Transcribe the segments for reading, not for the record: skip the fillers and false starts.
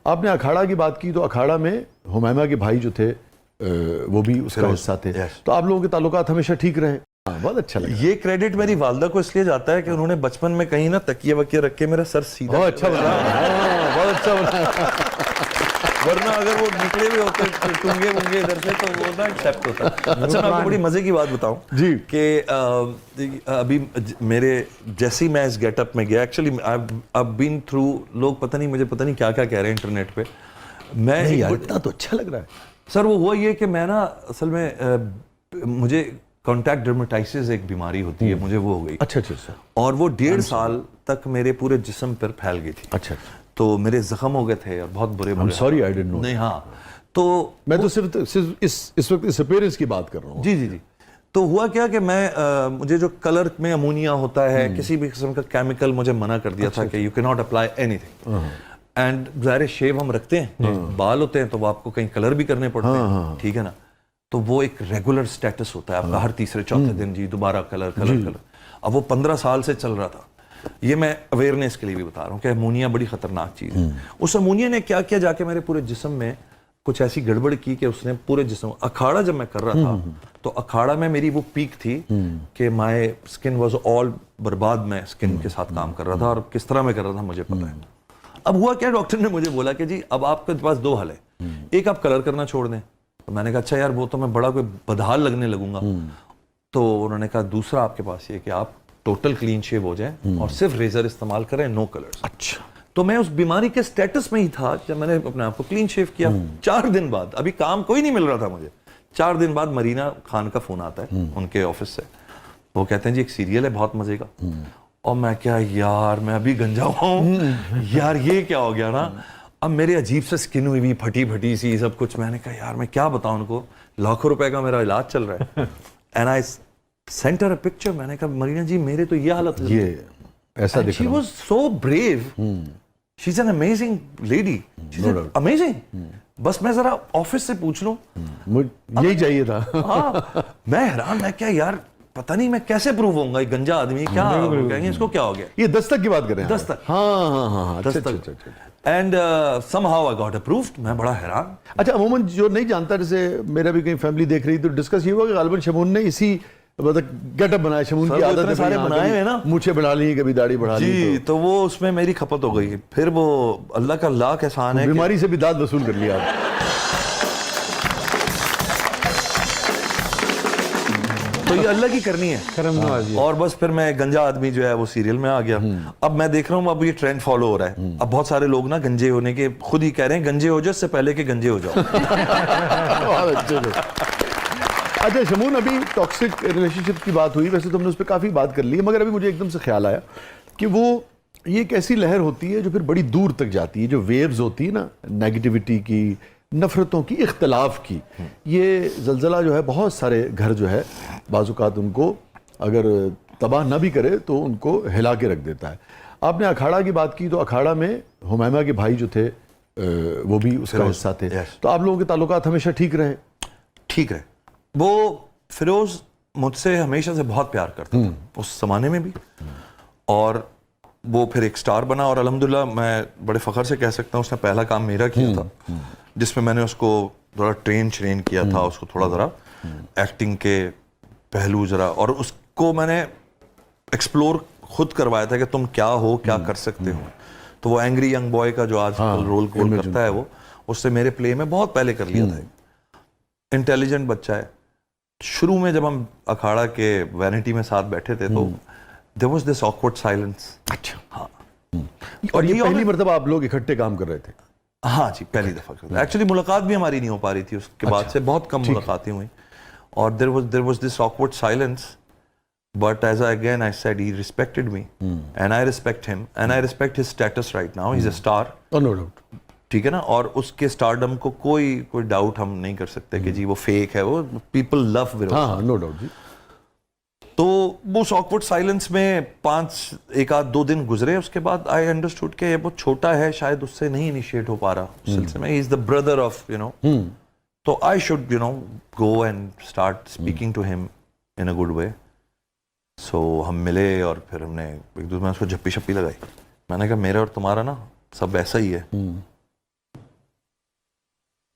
آپ نے اکھاڑا کی بات کی تو اکھاڑا میں ہمیمہ کے بھائی جو تھے وہ بھی اس کا حصہ تھے, تو آپ لوگوں کے تعلقات ہمیشہ ٹھیک رہے؟ بہت اچھا لگا. یہ کریڈٹ میری والدہ کو اس لیے جاتا ہے کہ انہوں نے بچپن میں کہیں نا تکیے وکیے رکھ کے میرا سر سیدھا. بہت اچھا بنا, بہت اچھا بنا. ورنہ اگر وہ نکلے ہوئے ہوتے ٹونگے وونگے ادھر سے تو وہ نہ ایکسیپٹ ہوتا. اچھا میں آپ کو بڑی مزے کی بات بتاؤں جی کہ ابھی میرے جیسے ہی میں اس گیٹ اپ میں گیا, ایکچولی I've been through, لوگ پتہ نہیں مجھے پتہ نہیں کیا کیا کہہ رہے ہیں انٹرنیٹ پہ. میں اتنا تو اچھا لگ رہا ہے سر. وہ ہوا یہ کہ میں نا اصل میں مجھے کانٹیکٹ ڈرمیٹائسس ایک بیماری ہوتی ہے, مجھے وہ ہو گئی. اچھا اچھا اچھا. اور وہ 1.5 سال تک میرے پورے جسم پر پھیل گئی تھی. اچھا تو میرے زخم ہو گئے تھے اور بہت برے برے. سوری آئی ڈڈنٹ نو. نہیں ہاں تو میں تو صرف اس وقت اس اپیرنس کی بات کر رہا ہوں. جی جی جی. تو ہوا کیا کہ میں مجھے جو کلر میں امونیا ہوتا ہے, کسی بھی قسم کا کیمیکل مجھے منع کر دیا تھا کہ یو کی not apply any thing. And ظاہر شیو ہم رکھتے ہیں, بال ہوتے ہیں تو وہ آپ کو کہیں کلر بھی کرنے پڑتے ہیں, ٹھیک ہے نا. تو وہ ایک ریگولر سٹیٹس ہوتا ہے آپ کا, ہر تیسرے چوتھے دن جی دوبارہ کلر کلر کلر. اب وہ 15 سال سے چل رہا تھا. یہ میں اویئرنیس کے لیے بھی بتا رہا ہوں کہ امونیا بڑی خطرناک چیز ہے. اس امونیا نے کیا کیا جا کے میرے پورے جسم میں کچھ ایسی گڑبڑ کی کہ اس نے پورے جسم. اکھاڑا جب میں کر رہا تھا تو اکھاڑا میں میری وہ پیک تھی کہ مائی اسکن واز آل برباد. میں اسکن کے ساتھ کام کر رہا تھا اور کس طرح میں کر رہا تھا مجھے پتہ ہے. اب ہوا کیا, ڈاکٹر نے مجھے بولا کہ جی اب آپ کے پاس 2 حل ہیں, ایک آپ کلر کرنا چھوڑ دیں. تو میں نے کہا اچھا یار وہ تو میں بڑا کوئی بدحال لگنے لگوں گا. تو انہوں نے کہا دوسرا آپ کے پاس یہ کہ آپ ٹوٹل کلین شیو ہو جائیں اور صرف ریزر استعمال کریں, نو کلرز. اچھا. تو میں اس بیماری کے سٹیٹس میں ہی تھا جب میں نے اپنے آپ کو کلین شیو کیا. 4 دن بعد, ابھی کام کوئی نہیں مل رہا تھا مجھے, 4 دن بعد مرینا خان کا فون آتا ہے ان کے آفس سے. وہ کہتے ہیں جی ایک سیریل ہے بہت مزے کا. اور میں کیا یار میں ابھی گنجا ہوں یار, یہ کیا ہو گیا نا. اب میرے عجیب سے سکن ہوئی بھی پھٹی پھٹی سی سب کچھ. میں نے کہا یار میں کیا بتاؤں ان کو, لاکھوں روپے کا میرا علاج چل رہا ہے. And I sent her a picture. میں نے کہا مرینا جی میرے تو یہ حالت, یہ ایسا دکھ she was so brave, she is an amazing lady, she is amazing. بس میں ذرا آفس سے پوچھ لوں, یہی چاہیے تھا. ہاں میں حیران, میں کیا یار پتہ نہیں میں کیسے پروو ہوں گا, یہ گنجا آدمی کیا کہیں گے اس کو کیا ہو گیا. یہ دستک کی بات کر رہے ہیں. دستک. ہاں ہاں ہاں. دستک. And somehow I got approved. میں بڑا حیران. اچھا عموماً جو نہیں جانتا, جیسے میرا بھی کہیں فیملی دیکھ رہی تو ڈسکس یہ ہوا کہ غالباً شمون نے اسی گیٹ اپ بنایا. شمون کی عادت ہے سارے بنائے ہیں نا, مونچھیں بڑھا لی, کبھی داڑھی بڑھا لی. جی تو وہ اس میں میری کھپت ہو گئی. پھر وہ اللہ کا لاکھ احسان ہے, بیماری سے بھی داد وصول کر لیا آپ. تو یہ اللہ کی کرنی ہے. اور بس پھر میں گنجا آدمی جو ہے وہ سیریل میں آ گیا. اب میں دیکھ رہا ہوں اب یہ ٹرینڈ فالو ہو رہا ہے. اب بہت سارے لوگ نا گنجے ہونے کے خود ہی کہہ رہے ہیں گنجے ہو جاؤ اس سے پہلے کہ گنجے ہو جاؤ. اچھا شمون, ابھی ٹاکسک ریلیشن شپ کی بات ہوئی, ویسے تو ہم نے اس پہ کافی بات کر لی ہے, مگر ابھی مجھے ایک دم سے خیال آیا کہ وہ یہ ایک ایسی لہر ہوتی ہے جو پھر بڑی دور تک جاتی ہے, جو ویوز ہوتی ہے نا نیگیٹیوٹی کی, نفرتوں کی, اختلاف کی. یہ زلزلہ جو ہے بہت سارے گھر جو ہے بعض اوقات ان کو اگر تباہ نہ بھی کرے تو ان کو ہلا کے رکھ دیتا ہے. آپ نے اکھاڑا کی بات کی تو اکھاڑا میں ہمیمہ کے بھائی جو تھے وہ بھی اس کا حصہ تھے, تو آپ لوگوں کے تعلقات ہمیشہ ٹھیک رہے؟ ٹھیک رہے. وہ فیروز مجھ سے ہمیشہ سے بہت پیار کرتا تھا اس زمانے میں بھی, اور وہ پھر ایک سٹار بنا. اور الحمدللہ میں بڑے فخر سے کہہ سکتا ہوں اس نے پہلا کام میرا کیا تھا, جس میں نے اس کو تھوڑا ٹرین کیا تھا, اس کو تھوڑا ذرا ایکٹنگ کے پہلو ذرا, اور اس کو میں نے ایکسپلور خود کروایا تھا کہ تم کیا ہو, کیا کر سکتے ہو. تو وہ اینگری ینگ بوائے کا جو آج کل رول کرتا ہے وہ اس سے میرے پلے میں بہت پہلے کر لیا تھا. انٹیلیجنٹ بچہ ہے. شروع میں جب ہم اکھاڑا کے وینٹی میں ساتھ بیٹھے تھے تو there was this awkward silence. اچھا. ہاں. اور یہ پہلی مرتبہ آپ لوگ اکٹھے کام کر رہے تھے؟ ہاں جی پہلی دفعہ. ایکچولی ملاقات بھی ہماری نہیں ہو پا رہی تھی, اس کے بعد سے بہت کم ملاقاتیں ہوئیں. اور there was this awkward silence, but as I said, he respected me and I respect him and I respect his status right now. He's a star. Oh, no doubt. ٹھیک ہے نا, اور اس کے سٹارڈم کو کوئی ڈاؤٹ ہم نہیں کر سکتے کہ جی وہ فیک ہے. وہ پیپل لو ویروز. ہاں نو ڈاؤٹ جی. تو وہ آکورڈ سائلنس میں 1-2 دن گزرے. اس کے بعد آئی انڈرسٹوڈ کہ یہ بہت چھوٹا ہے, شاید اس سے نہیں انیشیٹ ہو پا رہا اس سلسلے میں. ہی از دا بردر آف تو I should go and start speaking to him in a good way. سو ہم ملے اور پھر ہم نے ایک دوسرے میں اس کو جھپی شپی لگائی. میں نے کہا میرا اور تمہارا نا سب ایسا ہی ہے.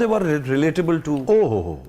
they were relatable to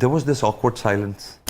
there was this awkward silence.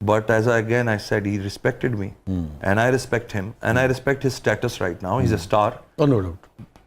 but as I said he respected me and I respect him and I respect his status right now. He's a star. Oh, no doubt.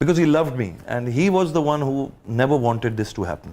because he loved me and he was the one who never wanted this to happen.